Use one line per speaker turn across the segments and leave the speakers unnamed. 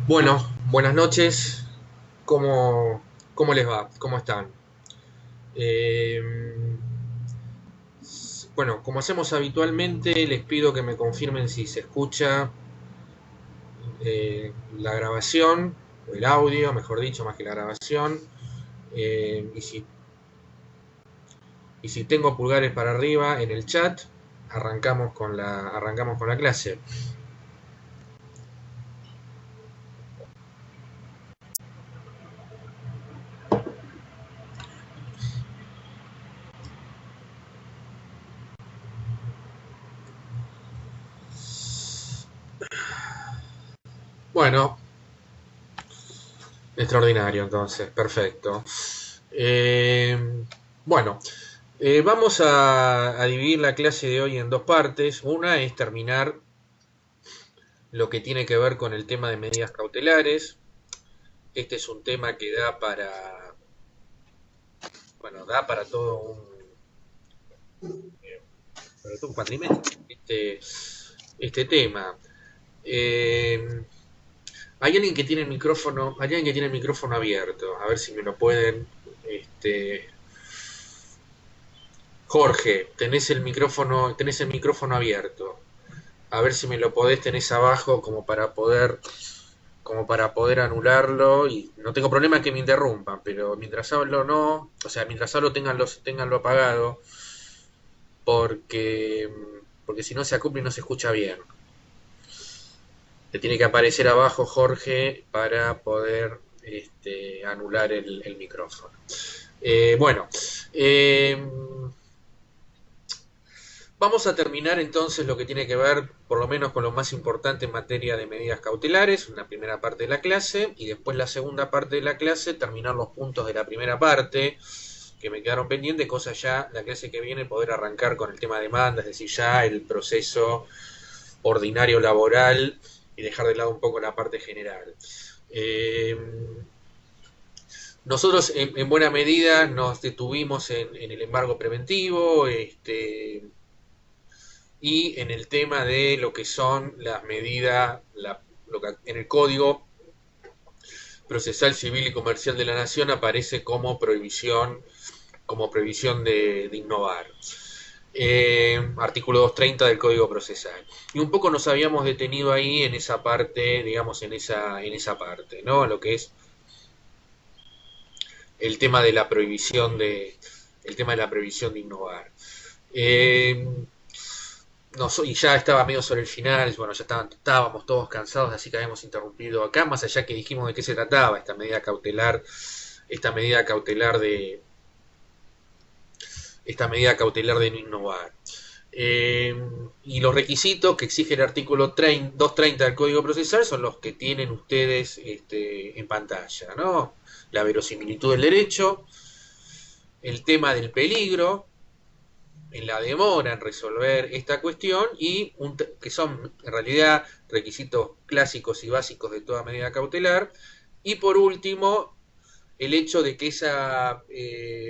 Bueno, buenas noches. ¿Cómo les va? ¿Cómo están? Eh, bueno, como hacemos habitualmente, les pido que me confirmen si se escucha la grabación, o el audio, mejor dicho, más que la grabación. eh, y, si, y si tengo pulgares para arriba en el chat, arrancamos con la clase. Bueno, extraordinario entonces, perfecto. Eh, bueno, vamos a dividir la clase de hoy en dos partes. Una es terminar lo que tiene que ver con el tema de medidas cautelares. Este es un tema que da para todo un cuatrimestre, este tema. Eh, hay alguien que tiene el micrófono abierto, a ver si me lo pueden, este, Jorge, tenés el micrófono abierto. A ver si me lo podés, tenés abajo como para poder anularlo. Y no tengo problema que me interrumpan, pero mientras hablo no, o sea, mientras hablo tenganlo apagado, porque, porque si no se acopla y no se escucha bien. Te tiene que aparecer abajo, Jorge, para poder anular el micrófono. Bueno, eh, vamos a terminar entonces lo que tiene que ver, por lo menos, con lo más importante en materia de medidas cautelares, una primera parte de la clase, y después la segunda parte de la clase, terminar los puntos de la primera parte que me quedaron pendientes, cosa ya la clase que viene poder arrancar con el tema de demanda, es decir, ya el proceso ordinario laboral y dejar de lado un poco la parte general. Eh, Nosotros en buena medida nos detuvimos en el embargo preventivo, y en el tema de lo que son las medidas, lo que en el Código Procesal Civil y Comercial de la Nación aparece como prohibición de innovar. Artículo 230 del Código Procesal. Y un poco nos habíamos detenido ahí en esa parte, digamos, en esa parte, ¿no? Lo que es el tema de la prohibición de innovar. Eh, no, y ya estaba medio sobre el final, bueno, estábamos todos cansados, así que habíamos interrumpido acá, más allá que dijimos de qué se trataba esta medida cautelar de no innovar. Eh, y los requisitos que exige el artículo 230 del Código Procesal son los que tienen ustedes en pantalla, ¿no? La verosimilitud del derecho, el tema del peligro, en la demora en resolver esta cuestión que son en realidad requisitos clásicos y básicos de toda medida cautelar. Y por último, el hecho de que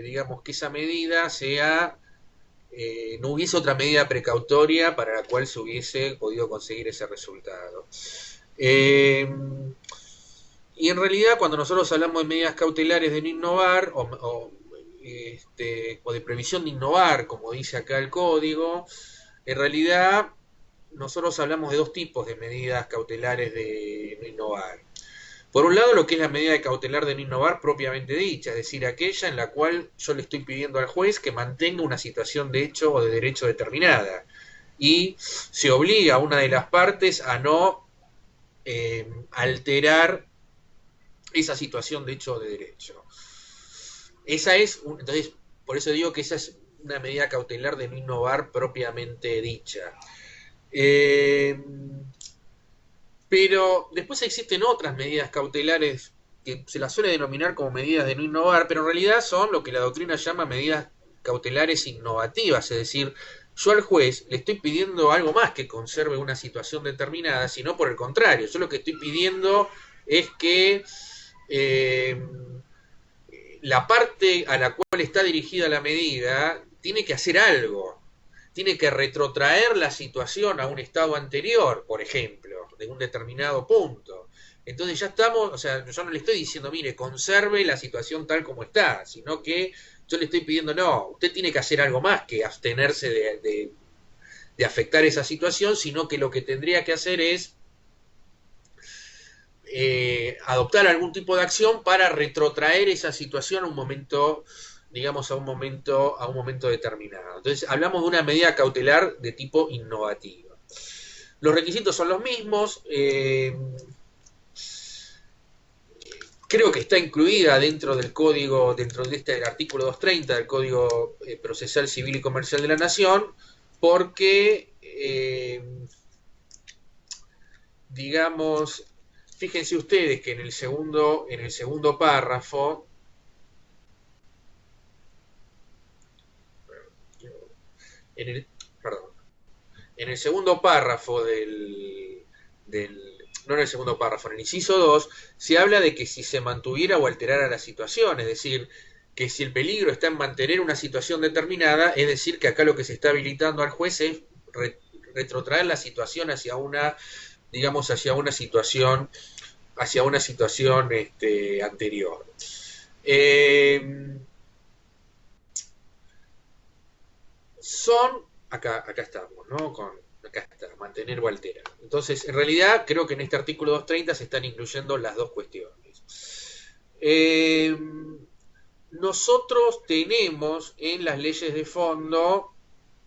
digamos, que esa medida no hubiese otra medida precautoria para la cual se hubiese podido conseguir ese resultado. Eh, y en realidad, cuando nosotros hablamos de medidas cautelares de no innovar o de previsión de innovar, como dice acá el código, en realidad nosotros hablamos de dos tipos de medidas cautelares de no innovar. Por un lado, lo que es la medida de cautelar de no innovar propiamente dicha, es decir, aquella en la cual yo le estoy pidiendo al juez que mantenga una situación de hecho o de derecho determinada y se obliga a una de las partes a no alterar esa situación de hecho o de derecho. Entonces, por eso digo que esa es una medida cautelar de no innovar propiamente dicha. Eh, pero después existen otras medidas cautelares que se las suele denominar como medidas de no innovar, pero en realidad son lo que la doctrina llama medidas cautelares innovativas, es decir, yo al juez le estoy pidiendo algo más que conserve una situación determinada, sino por el contrario, yo lo que estoy pidiendo es que eh, la parte a la cual está dirigida la medida tiene que hacer algo, tiene que retrotraer la situación a un estado anterior, por ejemplo, de un determinado punto. Entonces ya estamos, o sea, yo no le estoy diciendo, mire, conserve la situación tal como está, sino que yo le estoy pidiendo, no, usted tiene que hacer algo más que abstenerse de afectar esa situación, sino que lo que tendría que hacer es adoptar algún tipo de acción para retrotraer esa situación a un momento, digamos, a un momento determinado. Entonces, hablamos de una medida cautelar de tipo innovativa. Los requisitos son los mismos. Creo que está incluida dentro del código, dentro de este artículo 230 del Código Procesal Civil y Comercial de la Nación, porque, digamos, fíjense ustedes que en el segundo párrafo, en el, perdón, en el segundo párrafo no en el segundo párrafo, en el inciso 2, se habla de que si se mantuviera o alterara la situación, es decir, que si el peligro está en mantener una situación determinada, es decir, que acá lo que se está habilitando al juez es retrotraer la situación hacia una, digamos, hacia una situación anterior. Son, acá estamos, ¿no? Acá está, mantener o alterar. Entonces, en realidad, creo que en este artículo 230 se están incluyendo las dos cuestiones. Eh, Nosotros tenemos en las leyes de fondo, o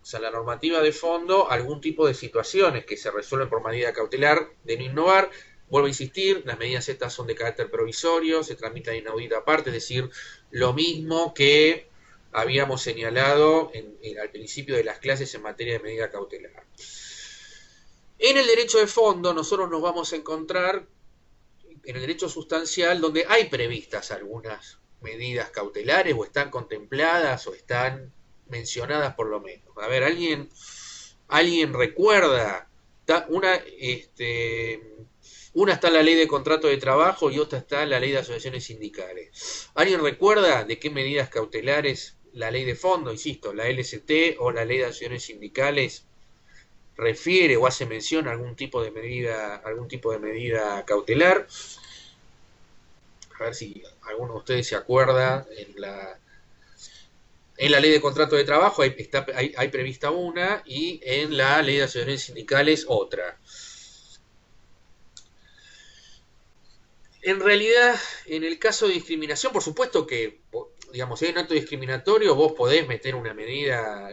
sea, la normativa de fondo, algún tipo de situaciones que se resuelven por medida cautelar de no innovar. Vuelvo a insistir, las medidas estas son de carácter provisorio, se tramitan inaudita aparte, es decir, lo mismo que habíamos señalado al principio de las clases en materia de medida cautelar. En el derecho de fondo nosotros nos vamos a encontrar en el derecho sustancial donde hay previstas algunas medidas cautelares o están contempladas o están mencionadas por lo menos. A ver, ¿alguien recuerda? Una está en la ley de contrato de trabajo y otra está en la ley de asociaciones sindicales. ¿Alguien recuerda de qué medidas cautelares la ley de fondo, insisto, la LST o la ley de asociaciones sindicales refiere o hace mención a algún tipo de medida cautelar? A ver si alguno de ustedes se acuerda, en la ley de contrato de trabajo hay prevista una y en la ley de asociaciones sindicales otra. En realidad, en el caso de discriminación, por supuesto que, digamos, si hay un acto discriminatorio, vos podés meter una medida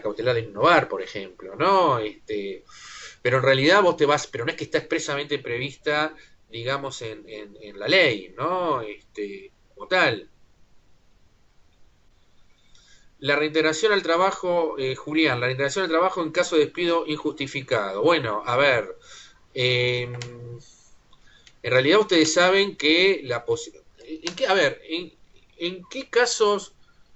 cautelar de innovar, por ejemplo, ¿no? Pero en realidad vos te vas, pero no es que está expresamente prevista, digamos, en la ley, ¿no? Como tal. La reintegración al trabajo, Julián, la reintegración al trabajo en caso de despido injustificado. Bueno, a ver, en realidad ustedes saben que a ver, ¿en qué casos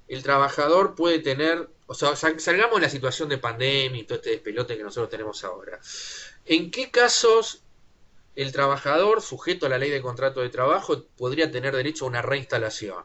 el trabajador puede tener, o sea, salgamos de la situación de pandemia y todo este despelote que nosotros tenemos ahora? ¿En qué casos el trabajador, sujeto a la ley de contrato de trabajo, podría tener derecho a una reinstalación?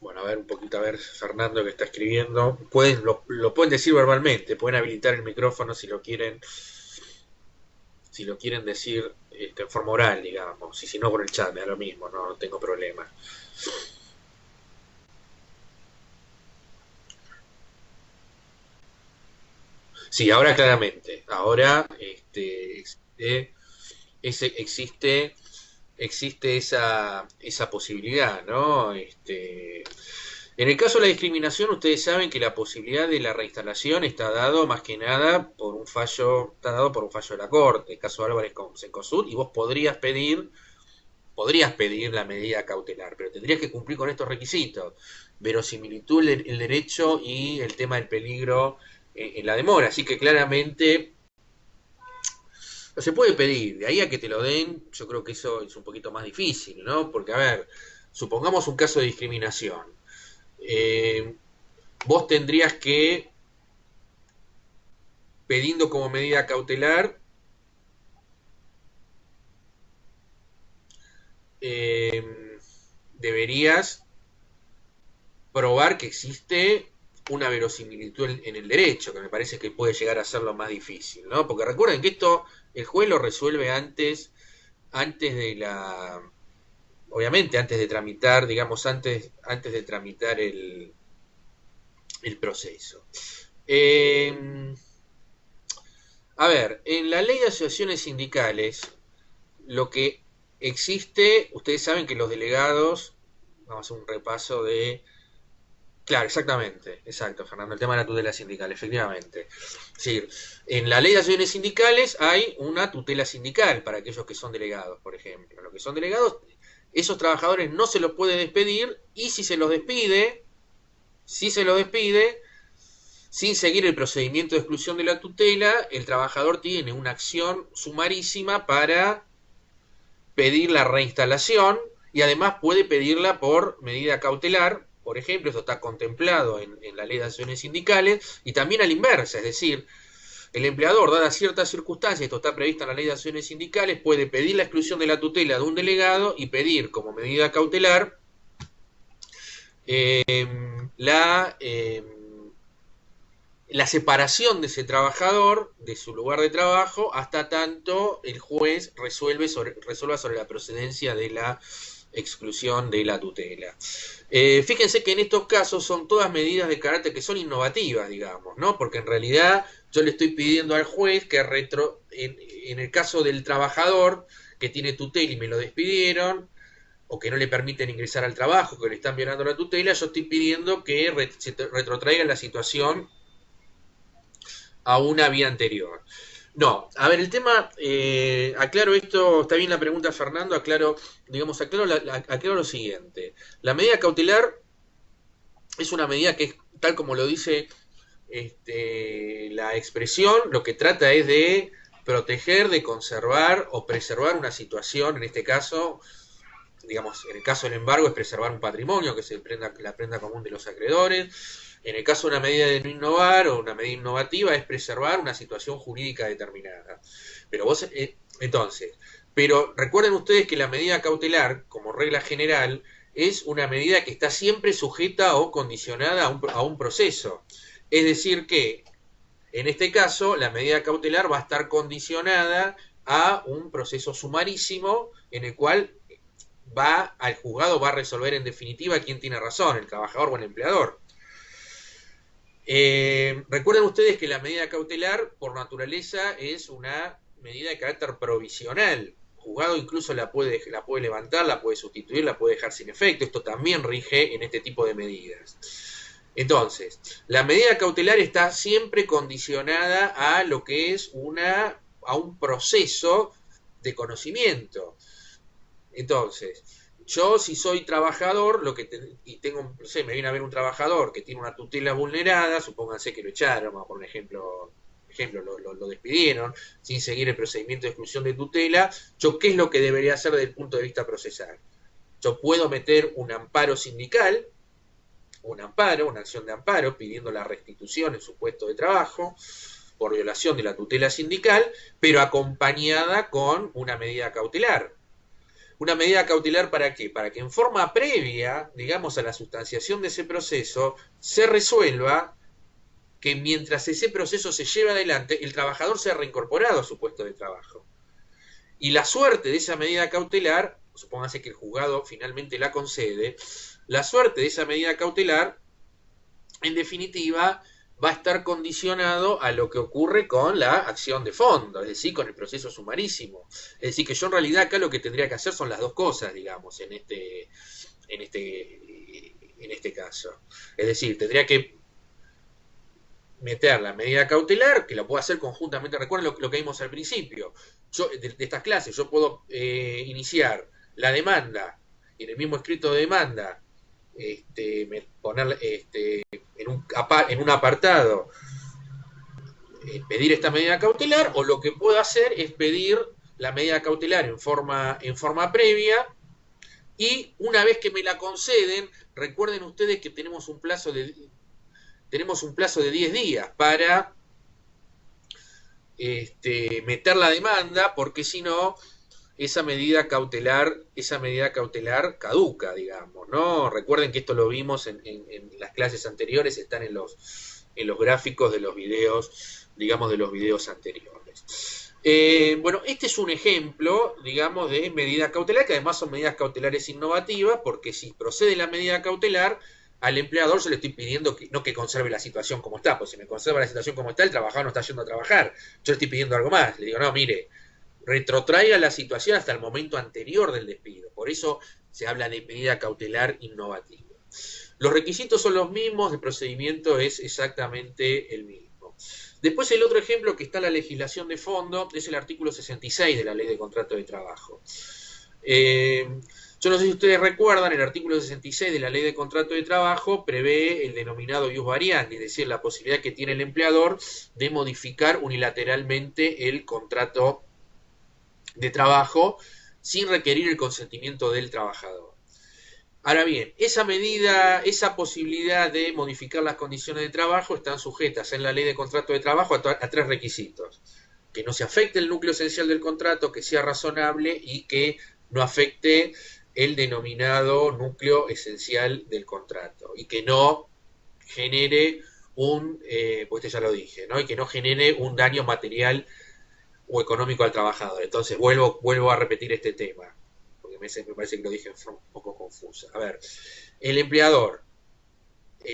Bueno, a ver un poquito, a ver, Fernando que está escribiendo. Lo pueden decir verbalmente, pueden habilitar el micrófono si lo quieren decir en forma oral, digamos. Y si no, por el chat, me da lo mismo, no tengo problema. Sí, ahora claramente. Ahora existe, existe esa posibilidad, ¿no? En el caso de la discriminación, ustedes saben que la posibilidad de la reinstalación está dado más que nada por un fallo, está dado por un fallo de la Corte, el caso Álvarez con Cencosud, y vos podrías pedir la medida cautelar, pero tendrías que cumplir con estos requisitos: verosimilitud, el derecho y el tema del peligro en la demora. Así que claramente no se puede pedir, de ahí a que te lo den, yo creo que eso es un poquito más difícil, ¿no? Porque, a ver, supongamos un caso de discriminación. Eh, Vos tendrías que pidiendo como medida cautelar deberías probar que existe una verosimilitud en el derecho, que me parece que puede llegar a ser lo más difícil, ¿no? Porque recuerden que esto el juez lo resuelve antes de la, obviamente antes de tramitar, digamos, antes de tramitar el proceso. A ver, en la ley de asociaciones sindicales, lo que existe, ustedes saben que los delegados, vamos a hacer un repaso de... Claro, exactamente, exacto, Fernando, el tema de la tutela sindical, efectivamente. Es decir, en la ley de asociaciones sindicales hay una tutela sindical para aquellos que son delegados, por ejemplo. Los que son delegados, esos trabajadores no se los puede despedir y si se los despide, sin seguir el procedimiento de exclusión de la tutela, el trabajador tiene una acción sumarísima para pedir la reinstalación y además puede pedirla por medida cautelar. Por ejemplo, esto está contemplado en la ley de acciones sindicales y también a la inversa, es decir, el empleador, dadas ciertas circunstancias, esto está previsto en la ley de acciones sindicales, puede pedir la exclusión de la tutela de un delegado y pedir como medida cautelar la la separación de ese trabajador de su lugar de trabajo hasta tanto el juez resuelva sobre la procedencia de la exclusión de la tutela. Fíjense que en estos casos son todas medidas de carácter que son innovativas, digamos, ¿no? Porque en realidad yo le estoy pidiendo al juez que en el caso del trabajador que tiene tutela y me lo despidieron, o que no le permiten ingresar al trabajo, que le están violando la tutela, yo estoy pidiendo que se retrotraiga la situación a una vía anterior. No, a ver, el tema, aclaro esto, está bien la pregunta Fernando, aclaro lo siguiente. La medida cautelar es una medida que es, tal como lo dice la expresión, lo que trata es de proteger, de conservar o preservar una situación, en este caso, digamos, en el caso del embargo es preservar un patrimonio, que es la prenda común de los acreedores. En el caso de una medida de no innovar o una medida innovativa es preservar una situación jurídica determinada. Pero recuerden ustedes que la medida cautelar, como regla general, es una medida que está siempre sujeta o condicionada a un proceso. Es decir que, en este caso, la medida cautelar va a estar condicionada a un proceso sumarísimo en el cual al juzgado va a resolver en definitiva quién tiene razón, el trabajador o el empleador. Recuerden ustedes que la medida cautelar, por naturaleza, es una medida de carácter provisional. El juzgado incluso la puede levantar, la puede sustituir, la puede dejar sin efecto. Esto también rige en este tipo de medidas. Entonces, la medida cautelar está siempre condicionada a lo que es a un proceso de conocimiento. Entonces, yo si soy trabajador, y tengo, no sé, me viene a ver un trabajador que tiene una tutela vulnerada, supónganse que lo echaron, por un ejemplo, lo despidieron, sin seguir el procedimiento de exclusión de tutela, yo qué es lo que debería hacer desde el punto de vista procesal. Yo puedo meter un amparo sindical, una acción de amparo, pidiendo la restitución en su puesto de trabajo, por violación de la tutela sindical, pero acompañada con una medida cautelar. ¿Una medida cautelar para qué? Para que en forma previa, digamos, a la sustanciación de ese proceso, se resuelva que mientras ese proceso se lleva adelante, el trabajador sea reincorporado a su puesto de trabajo. Y la suerte de esa medida cautelar, supóngase que el juzgado finalmente la concede, la suerte de esa medida cautelar, en definitiva, va a estar condicionado a lo que ocurre con la acción de fondo, es decir, con el proceso sumarísimo. Es decir, que yo en realidad acá lo que tendría que hacer son las dos cosas, digamos, en este caso. Es decir, tendría que meter la medida cautelar, que lo puedo hacer conjuntamente, recuerden lo que vimos al principio. Yo, de estas clases, yo puedo iniciar la demanda, y en el mismo escrito de demanda, poner en un apartado pedir esta medida cautelar, o lo que puedo hacer es pedir la medida cautelar en forma previa, y una vez que me la conceden, recuerden ustedes que tenemos un plazo de 10 días para meter la demanda, porque si no, esa medida cautelar caduca, digamos, ¿no? Recuerden que esto lo vimos en las clases anteriores, están en los gráficos de los videos, digamos, de los videos anteriores. Bueno, este es un ejemplo, digamos, de medida cautelar, que además son medidas cautelares innovativas, porque si procede la medida cautelar, al empleador se le estoy pidiendo que no que conserve la situación como está, pues si me conserva la situación como está, el trabajador no está yendo a trabajar. Yo le estoy pidiendo algo más, le digo, no, mire, retrotraiga la situación hasta el momento anterior del despido. Por eso se habla de medida cautelar innovativa. Los requisitos son los mismos, el procedimiento es exactamente el mismo. Después el otro ejemplo que está en la legislación de fondo es el artículo 66 de la Ley de Contrato de Trabajo. Yo no sé si ustedes recuerdan, el artículo 66 de la Ley de Contrato de Trabajo prevé el denominado ius variandi, es decir, la posibilidad que tiene el empleador de modificar unilateralmente el contrato de trabajo sin requerir el consentimiento del trabajador. Ahora bien, esa medida, esa posibilidad de modificar las condiciones de trabajo están sujetas en la Ley de Contrato de Trabajo a tres requisitos: que no se afecte el núcleo esencial del contrato, que sea razonable y que no afecte el denominado núcleo esencial del contrato y que no genere pues ya lo dije, ¿no? Y que no genere un daño material o económico al trabajador. Entonces vuelvo a repetir este tema, porque me parece que lo dije en forma un poco confusa. A ver, el empleador,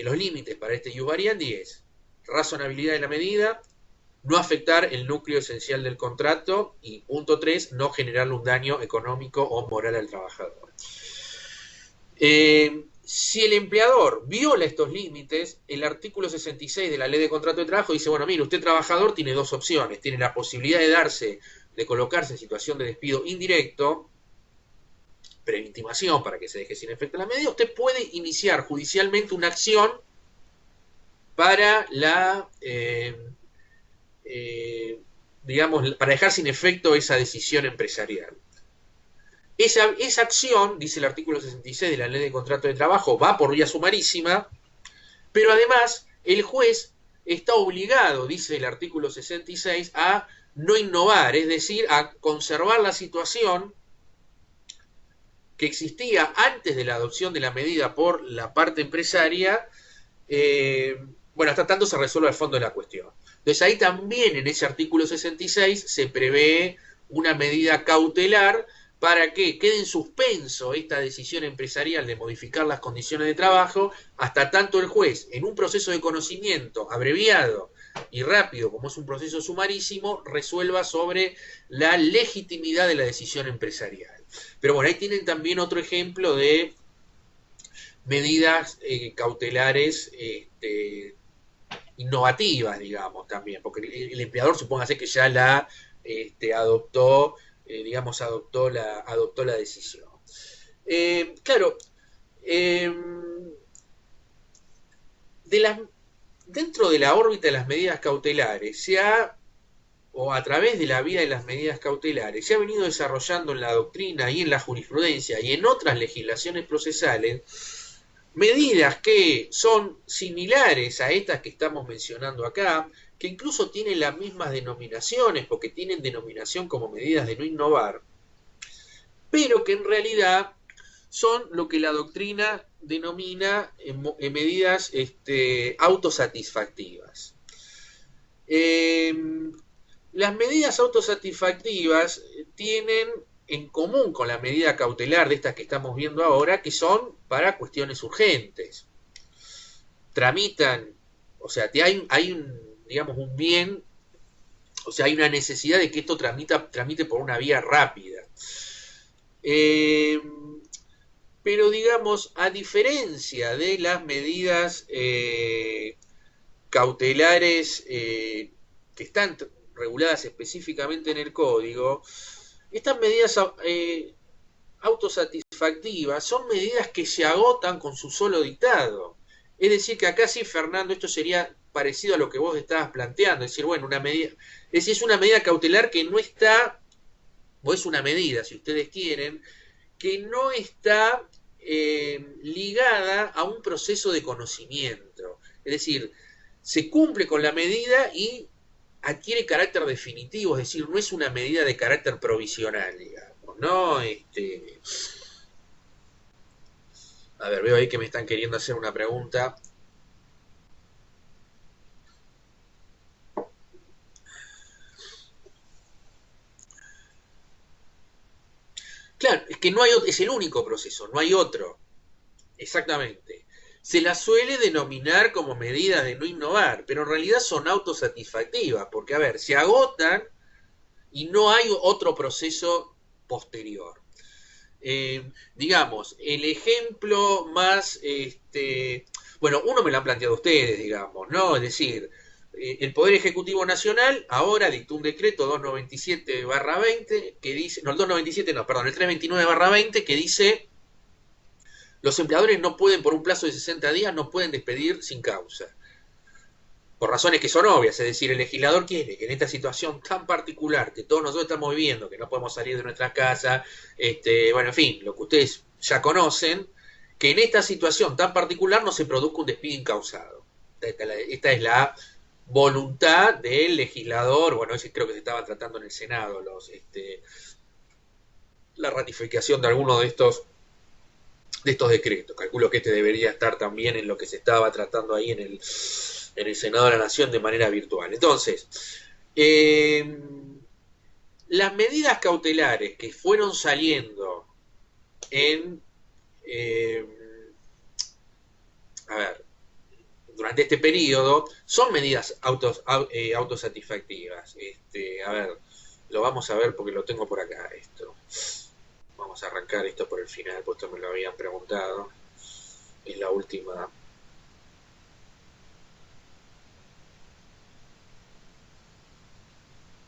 los límites para este ius variandi es razonabilidad de la medida, no afectar el núcleo esencial del contrato y punto 3, no generarle un daño económico o moral al trabajador. Si el empleador viola estos límites, el artículo 66 de la Ley de Contrato de Trabajo dice, bueno, mire, usted trabajador tiene dos opciones, tiene la posibilidad de colocarse en situación de despido indirecto, preintimación para que se deje sin efecto la medida, usted puede iniciar judicialmente una acción para digamos, para dejar sin efecto esa decisión empresarial. Esa acción, dice el artículo 66 de la Ley de Contrato de Trabajo, va por vía sumarísima, pero además el juez está obligado, dice el artículo 66, a no innovar, es decir, a conservar la situación que existía antes de la adopción de la medida por la parte empresaria, bueno, hasta tanto se resuelva el fondo de la cuestión. Entonces ahí también en ese artículo 66 se prevé una medida cautelar para que quede en suspenso esta decisión empresarial de modificar las condiciones de trabajo hasta tanto el juez, en un proceso de conocimiento abreviado y rápido, como es un proceso sumarísimo, resuelva sobre la legitimidad de la decisión empresarial. Pero bueno, ahí tienen también otro ejemplo de medidas cautelares innovativas, digamos, también, porque el empleador supóngase que ya la adoptó, digamos, adoptó la decisión. Claro, dentro de la órbita de las medidas cautelares, o a través de la vía de las medidas cautelares, se ha venido desarrollando en la doctrina y en la jurisprudencia y en otras legislaciones procesales medidas que son similares a estas que estamos mencionando acá, que incluso tienen las mismas denominaciones, porque tienen denominación como medidas de no innovar, pero que en realidad son lo que la doctrina denomina medidas autosatisfactivas. Las medidas autosatisfactivas tienen en común con la medida cautelar de estas que estamos viendo ahora, que son para cuestiones urgentes. Tramitan, o sea, hay digamos, un bien, o sea, hay una necesidad de que esto tramite por una vía rápida. Pero, digamos, a diferencia de las medidas cautelares que están reguladas específicamente en el código, estas medidas autosatisfactivas son medidas que se agotan con su solo dictado. Es decir, que acá sí, Fernando, esto sería parecido a lo que vos estabas planteando. Es decir, bueno, es una medida cautelar que no está, o es una medida, si ustedes quieren, que no está ligada a un proceso de conocimiento. Es decir, se cumple con la medida y adquiere carácter definitivo, es decir, no es una medida de carácter provisional, digamos, ¿no? A ver, veo ahí que me están queriendo hacer una pregunta. Claro, es que no hay, es el único proceso, no hay otro. Exactamente. Se las suele denominar como medidas de no innovar, pero en realidad son autosatisfactivas, porque, a ver, se agotan y no hay otro proceso posterior. Digamos, el ejemplo más, bueno, uno me lo han planteado ustedes, digamos, ¿no? Es decir, el Poder Ejecutivo Nacional ahora dictó un decreto 297/20 que dice, no, el 297 no, perdón, el 329/20 que dice los empleadores no pueden, por un plazo de 60 días, no pueden despedir sin causa. Por razones que son obvias, es decir, el legislador quiere que en esta situación tan particular que todos nosotros estamos viviendo, que no podemos salir de nuestras casas, bueno, en fin, lo que ustedes ya conocen, que en esta situación tan particular no se produzca un despido incausado. Esta es la voluntad del legislador, bueno, ese creo que se estaba tratando en el Senado, la ratificación de algunos de estos decretos. Calculo que este debería estar también en lo que se estaba tratando ahí en el Senado de la Nación de manera virtual. Entonces, las medidas cautelares que fueron saliendo en, eh, a ver, durante este periodo, son medidas autosatisfactivas. A ver, lo vamos a ver porque lo tengo por acá, esto. Vamos a arrancar esto por el final, pues esto me lo habían preguntado. Es la última.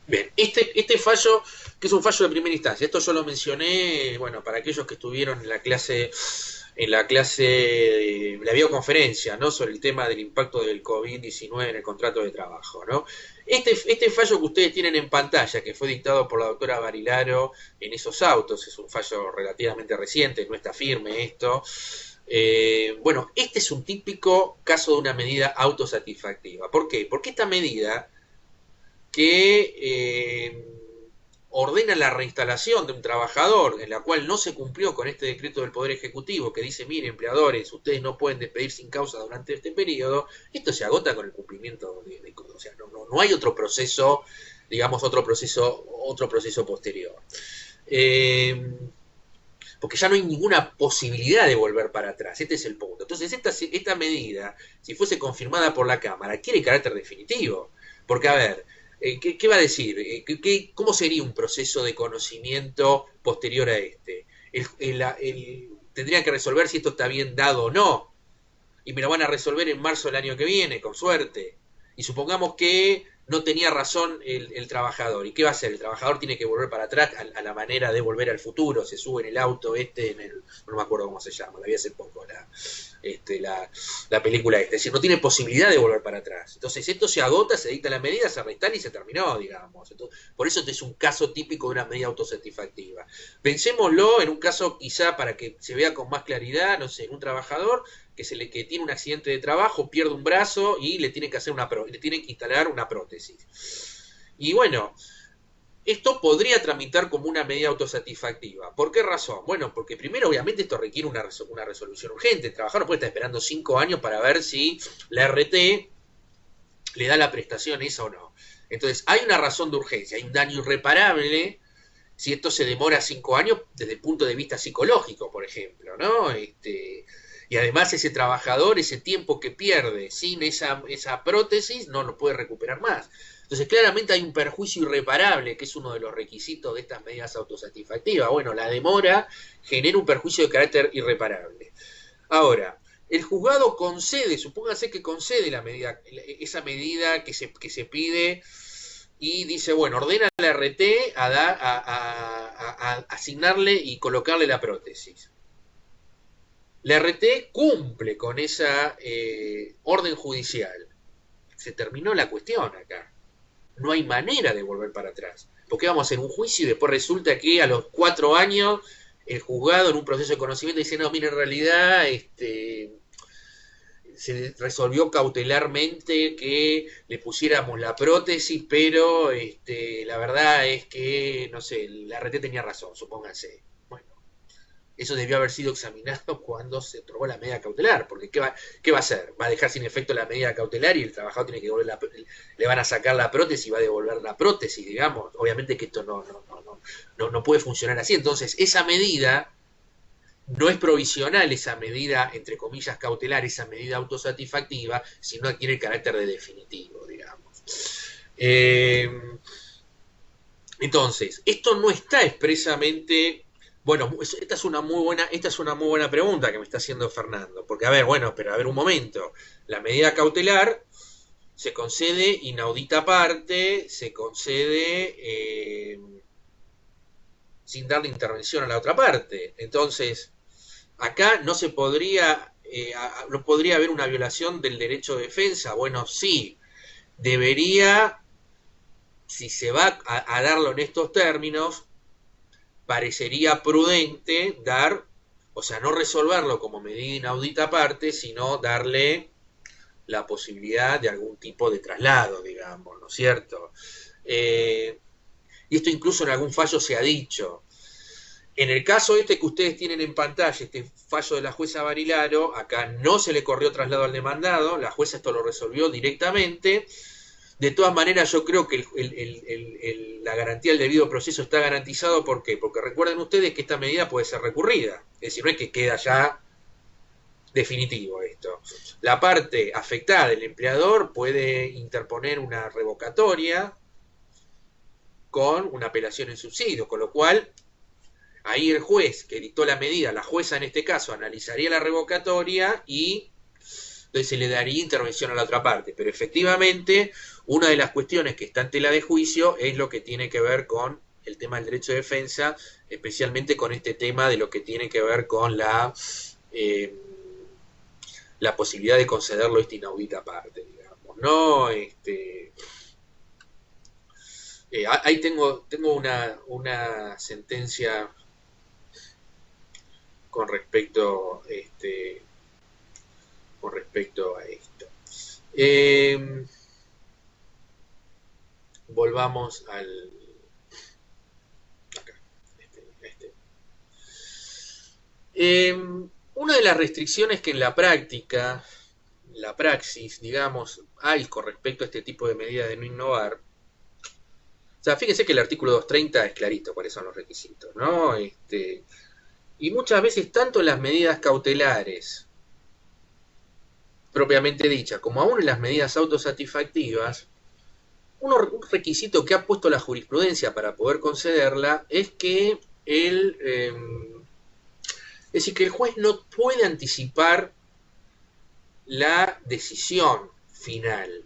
Bien, este fallo, que es un fallo de primera instancia, esto yo lo mencioné, bueno, para aquellos que estuvieron en la clase de la videoconferencia, ¿no? Sobre el tema del impacto del COVID-19 en el contrato de trabajo, ¿no? Este fallo que ustedes tienen en pantalla, que fue dictado por la doctora Barilaro en esos autos, es un fallo relativamente reciente, no está firme esto. Bueno, este es un típico caso de una medida autosatisfactiva. ¿Por qué? Porque esta medida que ordena la reinstalación de un trabajador en la cual no se cumplió con este decreto del Poder Ejecutivo que dice, mire, empleadores, ustedes no pueden despedir sin causa durante este periodo, esto se agota con el cumplimiento o sea, no hay otro proceso, digamos, otro proceso posterior. Porque ya no hay ninguna posibilidad de volver para atrás, este es el punto. Entonces, esta medida, si fuese confirmada por la Cámara, adquiere carácter definitivo. Porque, a ver, ¿qué va a decir? ¿Cómo sería un proceso de conocimiento posterior a este? Tendría que resolver si esto está bien dado o no. Y me lo van a resolver en marzo del año que viene, con suerte. Y supongamos que no tenía razón el trabajador. ¿Y qué va a hacer? El trabajador tiene que volver para atrás a la manera de volver al futuro. Se sube en el auto no me acuerdo cómo se llama, la vi hace poco, la película esta. Es decir, no tiene posibilidad de volver para atrás. Entonces esto se agota, se dicta la medida, se reinstala y se terminó, digamos. Entonces, por eso este es un caso típico de una medida autosatisfactiva. Pensémoslo en un caso quizá para que se vea con más claridad, no sé, en un trabajador que tiene un accidente de trabajo, pierde un brazo y le tienen que instalar una prótesis. Y bueno, esto podría tramitar como una medida autosatisfactiva. ¿Por qué razón? Bueno, porque primero obviamente esto requiere una resolución urgente. El trabajador no puede estar esperando 5 años para ver si la RT le da la prestación esa o no. Entonces, hay una razón de urgencia, hay un daño irreparable si esto se demora 5 años desde el punto de vista psicológico, por ejemplo, ¿no? Y además ese trabajador, ese tiempo que pierde sin esa prótesis, no lo puede recuperar más. Entonces, claramente hay un perjuicio irreparable, que es uno de los requisitos de estas medidas autosatisfactivas. Bueno, la demora genera un perjuicio de carácter irreparable. Ahora, el juzgado concede, supóngase que concede esa medida que se pide y dice, bueno, ordena a la RT a asignarle y colocarle la prótesis. La RT cumple con esa orden judicial. Se terminó la cuestión acá. No hay manera de volver para atrás. Porque vamos a hacer un juicio y después resulta que a los 4 años el juzgado en un proceso de conocimiento dice, no, mire, en realidad se resolvió cautelarmente que le pusiéramos la prótesis, pero la verdad es que, no sé, la RT tenía razón, supónganse. Bueno, eso debió haber sido examinado cuando se aprobó la medida cautelar, porque ¿qué va a hacer? ¿Va a dejar sin efecto la medida cautelar y el trabajador tiene que devolver le van a sacar la prótesis y va a devolver la prótesis, digamos? Obviamente que esto no puede funcionar así. Entonces, esa medida no es provisional, esa medida, entre comillas, cautelar, esa medida autosatisfactiva, sino adquiere el carácter de definitivo, digamos. Eh, entonces, esto no está expresamente. Bueno, esta es una muy buena pregunta que me está haciendo Fernando, porque a ver, bueno, pero a ver un momento, la medida cautelar se concede inaudita parte, se concede sin darle intervención a la otra parte. Entonces, acá no podría haber una violación del derecho de defensa. Bueno, sí, debería, si se va a darlo en estos términos, parecería prudente dar, o sea, no resolverlo como medida inaudita aparte, sino darle la posibilidad de algún tipo de traslado, digamos, ¿no es cierto? Y esto incluso en algún fallo se ha dicho. En el caso este que ustedes tienen en pantalla, este fallo de la jueza Barilaro, acá no se le corrió traslado al demandado, la jueza esto lo resolvió directamente. De todas maneras, yo creo que la garantía del debido proceso está garantizado. ¿Por qué? Porque recuerden ustedes que esta medida puede ser recurrida. Es decir, no es que queda ya definitivo esto. La parte afectada, el empleador, puede interponer una revocatoria con una apelación en subsidio, con lo cual ahí el juez que dictó la medida, la jueza en este caso, analizaría la revocatoria y entonces se le daría intervención a la otra parte. Pero efectivamente, una de las cuestiones que está en tela de juicio es lo que tiene que ver con el tema del derecho de defensa, especialmente con este tema de lo que tiene que ver con la posibilidad de concederlo esta inaudita parte, digamos. No, ahí tengo una sentencia con respecto, con respecto a esto. Volvamos al. Acá. Una de las restricciones que en la práctica, la praxis, digamos, hay con respecto a este tipo de medidas de no innovar. O sea, fíjense que el artículo 230 es clarito cuáles son los requisitos, ¿no? Y muchas veces, tanto en las medidas cautelares, propiamente dichas, como aún en las medidas autosatisfactivas, un requisito que ha puesto la jurisprudencia para poder concederla es que es decir, que el juez no puede anticipar la decisión final.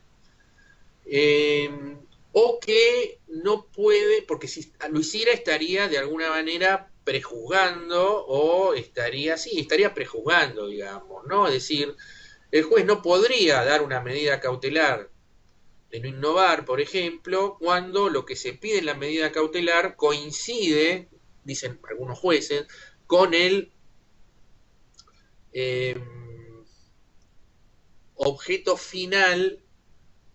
O que no puede, porque si lo hiciera estaría de alguna manera prejuzgando o estaría prejuzgando, digamos, ¿no? Es decir, el juez no podría dar una medida cautelar de no innovar, por ejemplo, cuando lo que se pide en la medida cautelar coincide, dicen algunos jueces, con el eh, objeto final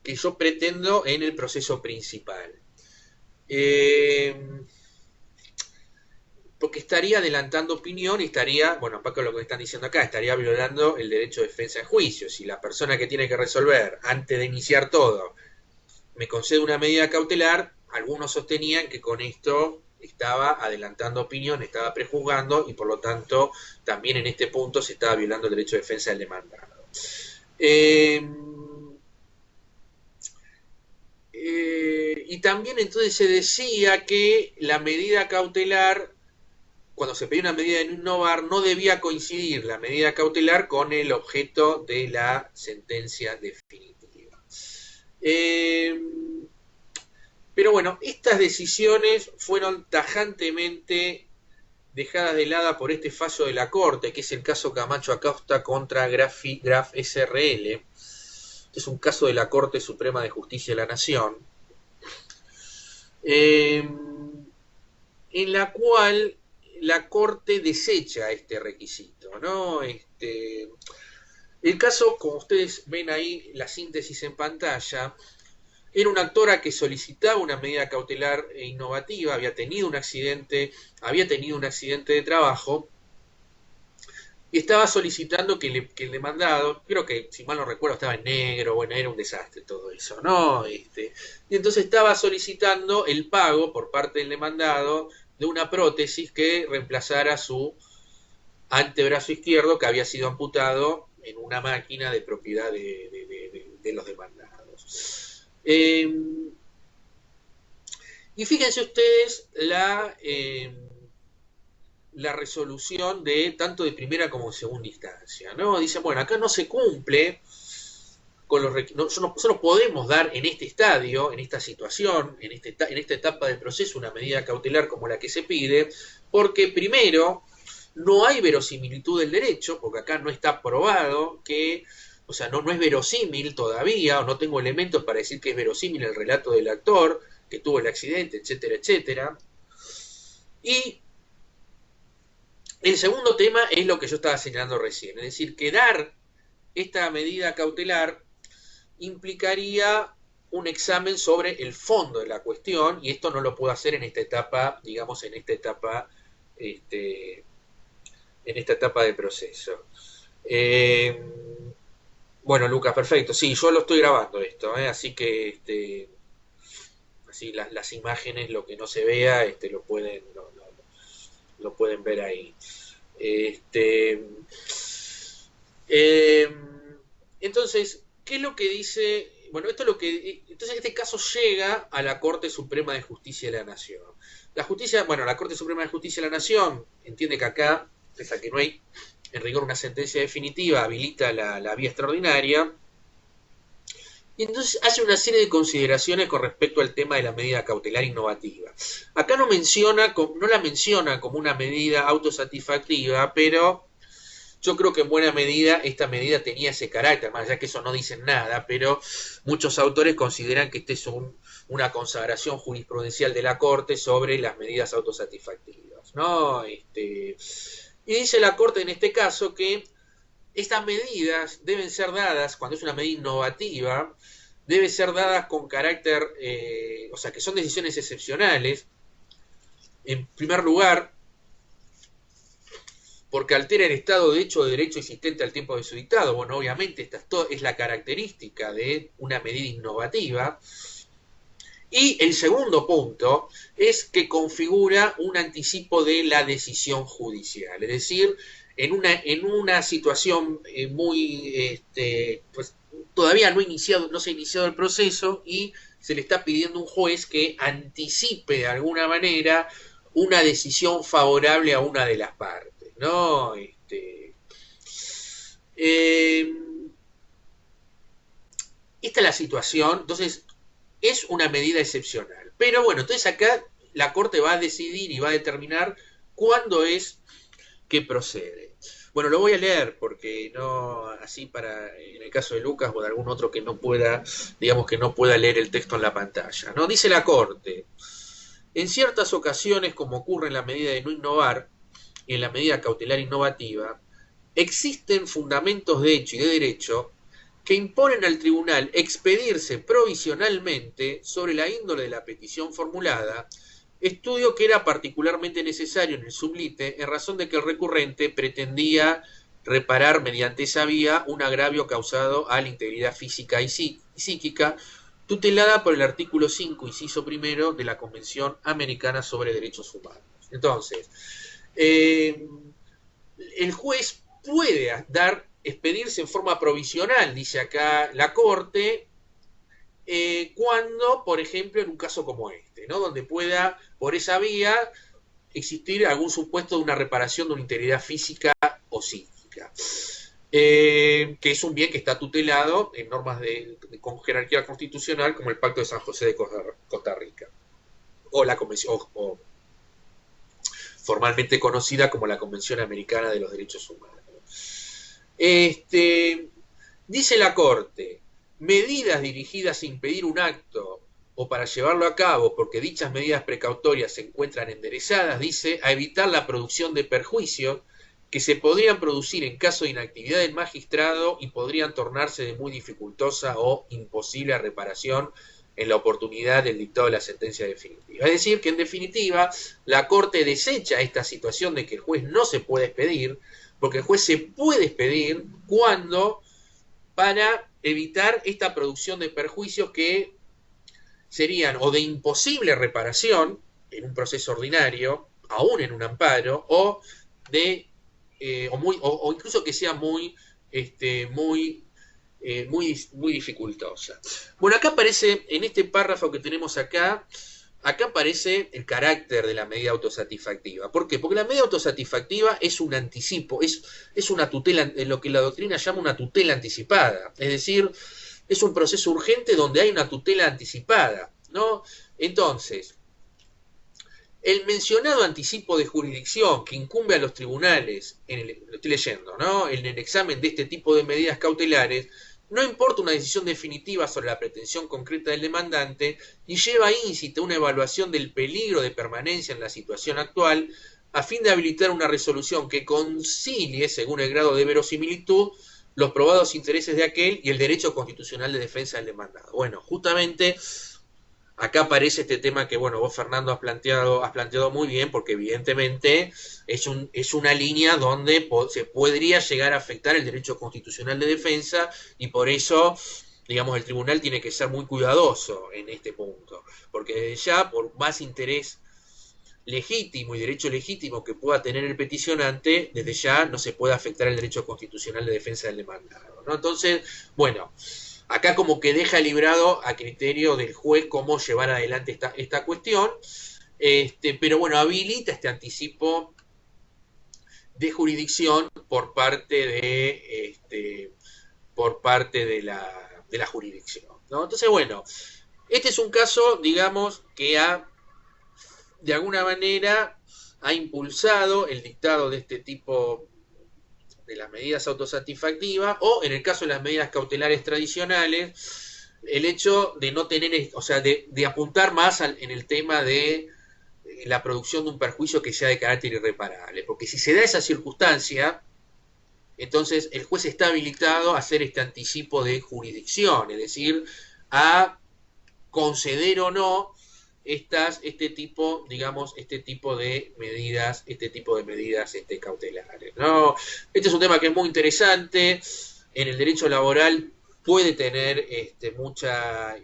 que yo pretendo en el proceso principal. Porque estaría adelantando opinión y estaría, bueno, Paco, lo que están diciendo acá, estaría violando el derecho de defensa en juicio. Si la persona que tiene que resolver, antes de iniciar todo, me concede una medida cautelar, algunos sostenían que con esto estaba adelantando opinión, estaba prejuzgando y por lo tanto también en este punto se estaba violando el derecho de defensa del demandado. Y también entonces se decía que la medida cautelar, cuando se pedía una medida de no innovar, no debía coincidir la medida cautelar con el objeto de la sentencia definitiva. Pero bueno, estas decisiones fueron tajantemente dejadas de lado por este fallo de la Corte, que es el caso Camacho Acosta contra Graf SRL. Es un caso de la Corte Suprema de Justicia de la Nación, en la cual la Corte desecha este requisito, ¿no? El caso, como ustedes ven ahí la síntesis en pantalla, era una actora que solicitaba una medida cautelar innovativa, había tenido un accidente de trabajo y estaba solicitando que el demandado, creo que si mal no recuerdo estaba en negro, bueno, era un desastre todo eso, ¿no? Y entonces estaba solicitando el pago por parte del demandado de una prótesis que reemplazara su antebrazo izquierdo que había sido amputado en una máquina de propiedad de los demandados. Y fíjense ustedes la resolución de tanto de primera como de segunda instancia, ¿no? Dicen, bueno, acá no se cumple con los nosotros no podemos dar en este estadio, en esta situación, en esta etapa del proceso, una medida cautelar como la que se pide, porque primero no hay verosimilitud del derecho, porque acá no está probado que, o sea, no es verosímil todavía, o no tengo elementos para decir que es verosímil el relato del actor que tuvo el accidente, etcétera, etcétera. Y el segundo tema es lo que yo estaba señalando recién, es decir, que dar esta medida cautelar implicaría un examen sobre el fondo de la cuestión y esto no lo puedo hacer en esta etapa, digamos, este, en esta etapa del proceso. Eh, bueno, Lucas, perfecto. Sí, yo lo estoy grabando esto, así que así las imágenes, lo que no se vea, lo pueden ver ahí. Este, eh, entonces, ¿qué es lo que dice? Bueno, esto es lo que. Entonces, este caso llega a la Corte Suprema de Justicia de la Nación. La Corte Suprema de Justicia de la Nación entiende que acá, pese a que no hay en rigor una sentencia definitiva, habilita la vía extraordinaria. Y entonces hace una serie de consideraciones con respecto al tema de la medida cautelar innovativa. Acá no la menciona como una medida autosatisfactiva, pero yo creo que en buena medida esta medida tenía ese carácter, más allá que eso no dicen nada, pero muchos autores consideran que este es una consagración jurisprudencial de la Corte sobre las medidas autosatisfactivas, ¿no? Y dice la Corte en este caso que estas medidas deben ser dadas, cuando es una medida innovativa, deben ser dadas con carácter, o sea, que son decisiones excepcionales, en primer lugar, porque altera el estado de hecho o de derecho existente al tiempo de su dictado. Bueno, obviamente esta es la característica de una medida innovativa. Y el segundo punto es que configura un anticipo de la decisión judicial, es decir, en una situación pues todavía no se ha iniciado el proceso y se le está pidiendo a un juez que anticipe de alguna manera una decisión favorable a una de las partes, ¿no? Eh, esta es la situación, entonces es una medida excepcional. Pero bueno, entonces acá la Corte va a decidir y va a determinar cuándo es que procede. Bueno, lo voy a leer porque no, así para, en el caso de Lucas o de algún otro que no pueda, digamos que no pueda leer el texto en la pantalla, ¿no? Dice la Corte, en ciertas ocasiones, como ocurre en la medida de no innovar y en la medida cautelar innovativa, existen fundamentos de hecho y de derecho que imponen al tribunal expedirse provisionalmente sobre la índole de la petición formulada, estudio que era particularmente necesario en el sublite en razón de que el recurrente pretendía reparar mediante esa vía un agravio causado a la integridad física y psíquica tutelada por el artículo 5, inciso primero de la Convención Americana sobre Derechos Humanos. Entonces, el juez puede expedirse en forma provisional, dice acá la Corte, cuando, por ejemplo, en un caso como este, ¿no? Donde pueda, por esa vía, existir algún supuesto de una reparación de una integridad física o psíquica. Que es un bien que está tutelado en normas con jerarquía constitucional, como el Pacto de San José de Costa Rica, o la Convención, o formalmente conocida como la Convención Americana de los Derechos Humanos. Dice la Corte, medidas dirigidas a impedir un acto o para llevarlo a cabo porque dichas medidas precautorias se encuentran enderezadas, dice, a evitar la producción de perjuicios que se podrían producir en caso de inactividad del magistrado y podrían tornarse de muy dificultosa o imposible reparación en la oportunidad del dictado de la sentencia definitiva. Es decir, que en definitiva la Corte desecha esta situación de que el juez no se puede expedir, porque el juez se puede expedir cuando, para evitar esta producción de perjuicios que serían o de imposible reparación en un proceso ordinario, aún en un amparo, o de o incluso que sea muy dificultosa. Bueno, acá aparece, en este párrafo que tenemos acá aparece el carácter de la medida autosatisfactiva. ¿Por qué? Porque la medida autosatisfactiva es un anticipo, es una tutela, lo que la doctrina llama una tutela anticipada. Es decir, es un proceso urgente donde hay una tutela anticipada, ¿no? Entonces, el mencionado anticipo de jurisdicción que incumbe a los tribunales, lo estoy leyendo, ¿no?, en el examen de este tipo de medidas cautelares, no importa una decisión definitiva sobre la pretensión concreta del demandante y lleva íncita una evaluación del peligro de permanencia en la situación actual a fin de habilitar una resolución que concilie, según el grado de verosimilitud, los probados intereses de aquel y el derecho constitucional de defensa del demandado. Bueno, justamente acá aparece este tema que, bueno, vos, Fernando, has planteado muy bien, porque evidentemente es una línea donde se podría llegar a afectar el derecho constitucional de defensa, y por eso, digamos, el tribunal tiene que ser muy cuidadoso en este punto, porque ya, por más interés legítimo y derecho legítimo que pueda tener el peticionante, desde ya no se puede afectar el derecho constitucional de defensa del demandado, ¿no? Entonces, bueno, acá como que deja librado a criterio del juez cómo llevar adelante esta cuestión, pero bueno, habilita este anticipo de jurisdicción por parte de la jurisdicción, ¿no? Entonces, bueno, este es un caso, digamos, que de alguna manera ha impulsado el dictado de este tipo de las medidas autosatisfactivas, o en el caso de las medidas cautelares tradicionales, el hecho de no tener, o sea, de apuntar más en el tema de la producción de un perjuicio que sea de carácter irreparable, porque si se da esa circunstancia, entonces el juez está habilitado a hacer este anticipo de jurisdicción, es decir, a conceder o no este tipo de medidas cautelares, ¿no? Este es un tema que es muy interesante. En el derecho laboral puede tener mucha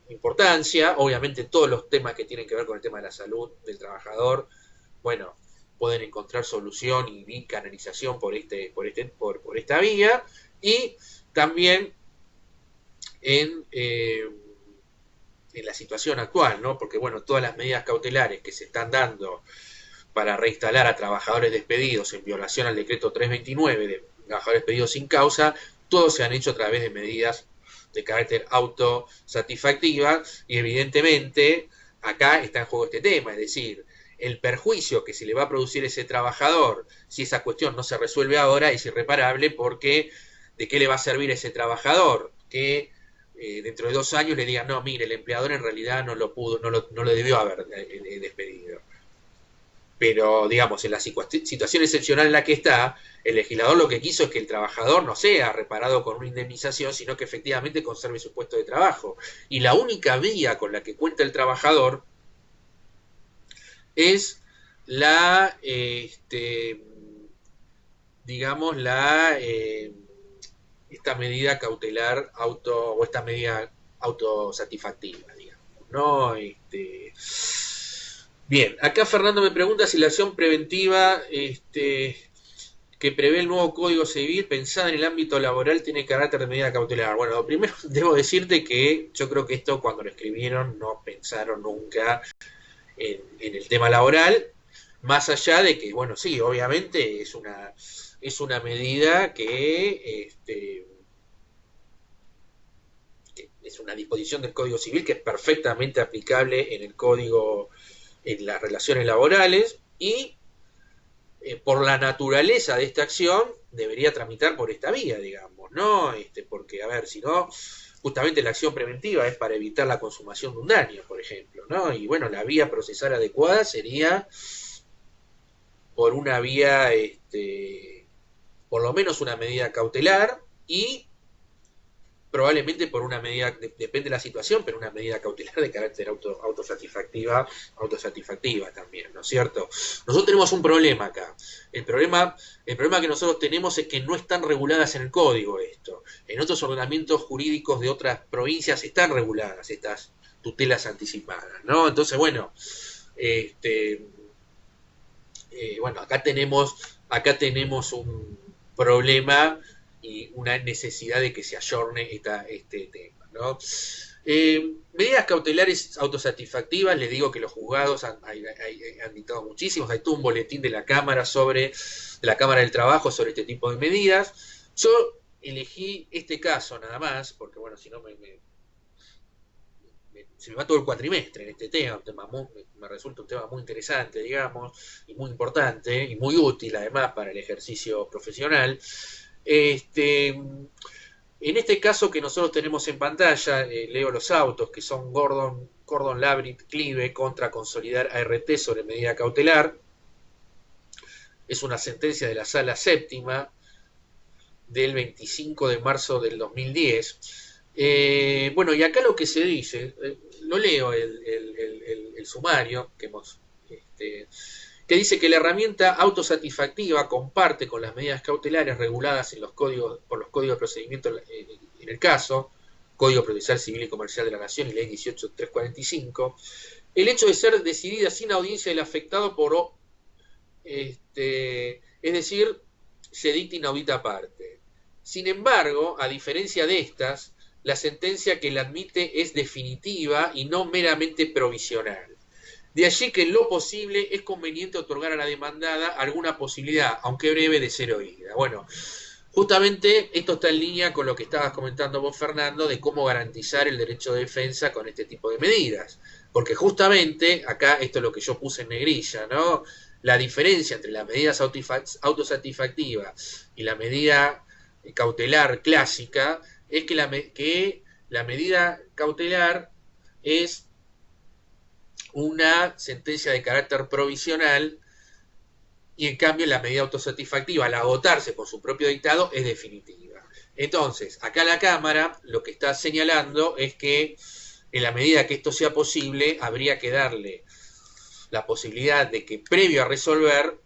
importancia. Obviamente todos los temas que tienen que ver con el tema de la salud del trabajador, bueno, pueden encontrar solución y canalización por esta vía, y también en la situación actual, ¿no? Porque, bueno, todas las medidas cautelares que se están dando para reinstalar a trabajadores despedidos en violación al decreto 329 de trabajadores despedidos sin causa, todos se han hecho a través de medidas de carácter autosatisfactiva, y evidentemente acá está en juego este tema, es decir, el perjuicio que se le va a producir a ese trabajador, si esa cuestión no se resuelve ahora, es irreparable, porque ¿de qué le va a servir a ese trabajador que dentro de 2 años le digan, no, mire, el empleador en realidad no lo debió haber despedido? Pero, digamos, en la situación excepcional en la que está, el legislador lo que quiso es que el trabajador no sea reparado con una indemnización, sino que efectivamente conserve su puesto de trabajo. Y la única vía con la que cuenta el trabajador es esta medida cautelar o esta medida autosatisfactiva, digamos, ¿no? Bien, acá Fernando me pregunta si la acción preventiva que prevé el nuevo Código Civil, pensada en el ámbito laboral, tiene carácter de medida cautelar. Bueno, primero debo decirte que yo creo que esto, cuando lo escribieron, no pensaron nunca en el tema laboral, más allá de que, bueno, sí, obviamente es una medida que es una disposición del Código Civil que es perfectamente aplicable en las relaciones laborales, y por la naturaleza de esta acción debería tramitar por esta vía, digamos, ¿no? Porque, a ver, si no, justamente la acción preventiva es para evitar la consumación de un daño, por ejemplo, ¿no? Y bueno, la vía procesal adecuada sería por una vía, por lo menos una medida cautelar y probablemente por una medida, depende de la situación, pero una medida cautelar de carácter autosatisfactiva también, ¿no es cierto? Nosotros tenemos un problema acá. El problema que nosotros tenemos es que no están reguladas en el código esto. En otros ordenamientos jurídicos de otras provincias están reguladas estas tutelas anticipadas, ¿no? Entonces, bueno, bueno, acá tenemos un problema y una necesidad de que se ayorne este tema, ¿no? Medidas cautelares autosatisfactivas, les digo que los juzgados han dictado muchísimos, hay todo un boletín de la Cámara de la Cámara del Trabajo sobre este tipo de medidas. Yo elegí este caso nada más, porque bueno, si no se me va todo el cuatrimestre en este tema, me resulta un tema muy interesante, digamos, y muy importante, y muy útil además para el ejercicio profesional. En este caso que nosotros tenemos en pantalla, leo los autos, que son Gordon Labrit Clive contra Consolidar ART sobre medida cautelar. Es una sentencia de la Sala Séptima del 25 de marzo del 2010. Bueno, y acá lo que se dice, lo leo el sumario que dice que la herramienta autosatisfactiva comparte con las medidas cautelares reguladas por los códigos de procedimiento en el caso, Código Procesal Civil y Comercial de la Nación y Ley 18345, el hecho de ser decidida sin audiencia del afectado es decir, se dicta inaudita parte. Sin embargo, a diferencia de estas, la sentencia que la admite es definitiva y no meramente provisional. De allí que en lo posible es conveniente otorgar a la demandada alguna posibilidad, aunque breve, de ser oída. Bueno, justamente esto está en línea con lo que estabas comentando vos, Fernando, de cómo garantizar el derecho de defensa con este tipo de medidas. Porque justamente, acá esto es lo que yo puse en negrilla, ¿no? La diferencia entre las medidas autosatisfactivas y la medida cautelar clásica es que la medida cautelar es una sentencia de carácter provisional y en cambio la medida autosatisfactiva, al agotarse por su propio dictado, es definitiva. Entonces, acá la Cámara lo que está señalando es que en la medida que esto sea posible, habría que darle la posibilidad de que previo a resolver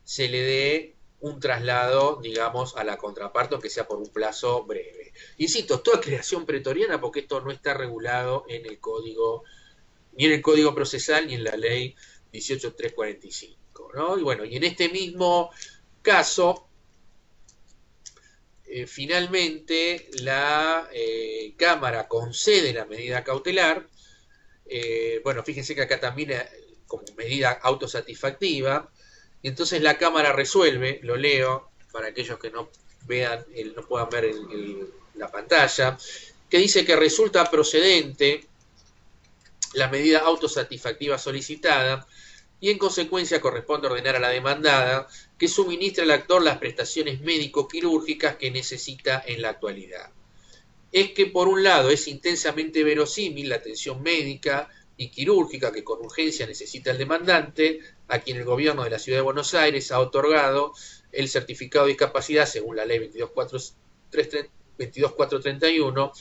se le dé un traslado, digamos, a la contraparte, aunque sea por un plazo breve. Insisto, toda creación pretoriana, porque esto no está regulado en el código, ni en el Código Procesal, ni en la Ley 18345, ¿no? Y bueno, y en este mismo caso, finalmente la Cámara concede la medida cautelar. Bueno, fíjense que acá también como medida autosatisfactiva, y entonces la Cámara resuelve, lo leo para aquellos que no puedan ver la pantalla, que dice que resulta procedente la medida autosatisfactiva solicitada y en consecuencia corresponde ordenar a la demandada que suministre al actor las prestaciones médico-quirúrgicas que necesita en la actualidad. Es que por un lado es intensamente verosímil la atención médica y quirúrgica que con urgencia necesita el demandante, a quien el gobierno de la Ciudad de Buenos Aires ha otorgado el certificado de discapacidad según la ley 22431,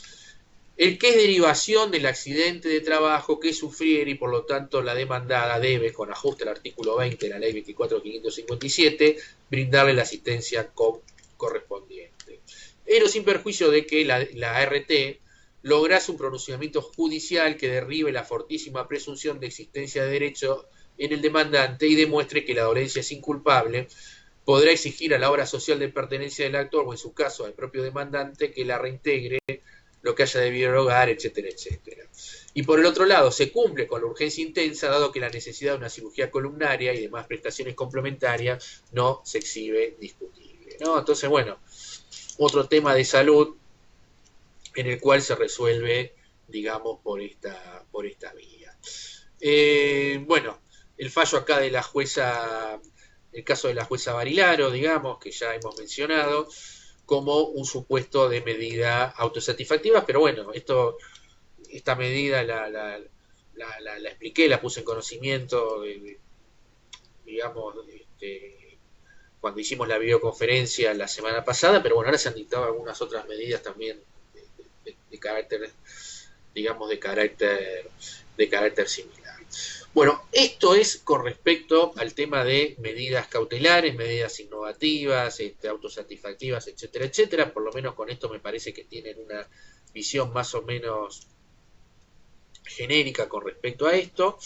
el que es derivación del accidente de trabajo que sufriere y por lo tanto la demandada debe, con ajuste al artículo 20 de la ley 24557, brindarle la asistencia correspondiente. Pero sin perjuicio de que la ART lograse un pronunciamiento judicial que derribe la fortísima presunción de existencia de derecho en el demandante y demuestre que la dolencia es inculpable, podrá exigir a la obra social de pertenencia del actor o en su caso al propio demandante que la reintegre lo que haya debido erogar, etcétera, etcétera. Y por el otro lado, se cumple con la urgencia intensa, dado que la necesidad de una cirugía columnaria y demás prestaciones complementarias no se exhibe discutible, ¿no? Entonces, bueno, otro tema de salud en el cual se resuelve, digamos, por esta vía. Bueno, el fallo acá de la jueza, el caso de la jueza Barilaro, digamos, que ya hemos mencionado, como un supuesto de medida autosatisfactiva, pero bueno, esta medida la expliqué, la puse en conocimiento digamos, cuando hicimos la videoconferencia la semana pasada, pero bueno, ahora se han dictado algunas otras medidas también de carácter, digamos, de carácter similar. Bueno, esto es con respecto al tema de medidas cautelares, medidas innovativas, autosatisfactivas, etcétera, etcétera. Por lo menos con esto me parece que tienen una visión más o menos genérica con respecto a esto.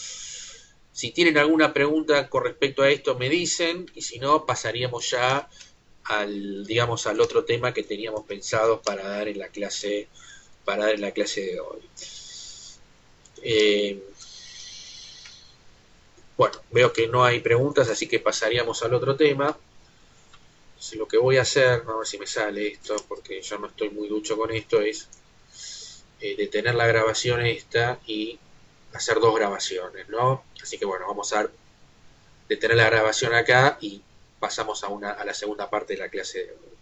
Si tienen alguna pregunta con respecto a esto me dicen, y si no pasaríamos ya al, digamos, al otro tema que teníamos pensado para dar en la clase de hoy. Eh, bueno, veo que no hay preguntas, así que pasaríamos al otro tema. Entonces, lo que voy a hacer, a ver si me sale esto, porque yo no estoy muy ducho con esto, es detener la grabación esta y hacer dos grabaciones, ¿no? Así que bueno, vamos a detener la grabación acá y pasamos a la segunda parte de la clase de hoy.